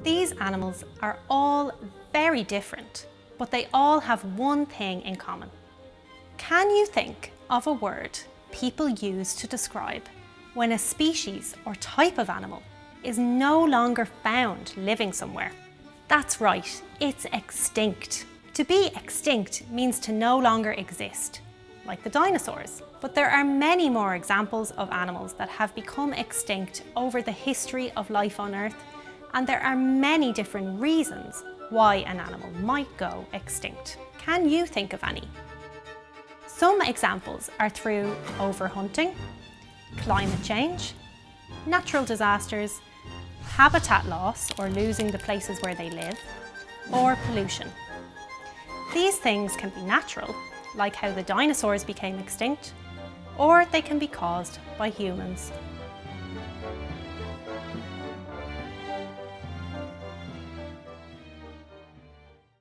These animals are all very different, but they all have one thing in common. Can you think of a word people use to describe when a species or type of animal is no longer found living somewhere? That's right, it's extinct. To be extinct means to no longer exist, like the dinosaurs. But there are many more examples of animals that have become extinct over the history of life on Earth, and there are many different reasons why an animal might go extinct. Can you think of any? Some examples are through overhunting, climate change, natural disasters, habitat loss or losing the places where they live, or pollution. These things can be natural, like how the dinosaurs became extinct, or they can be caused by humans.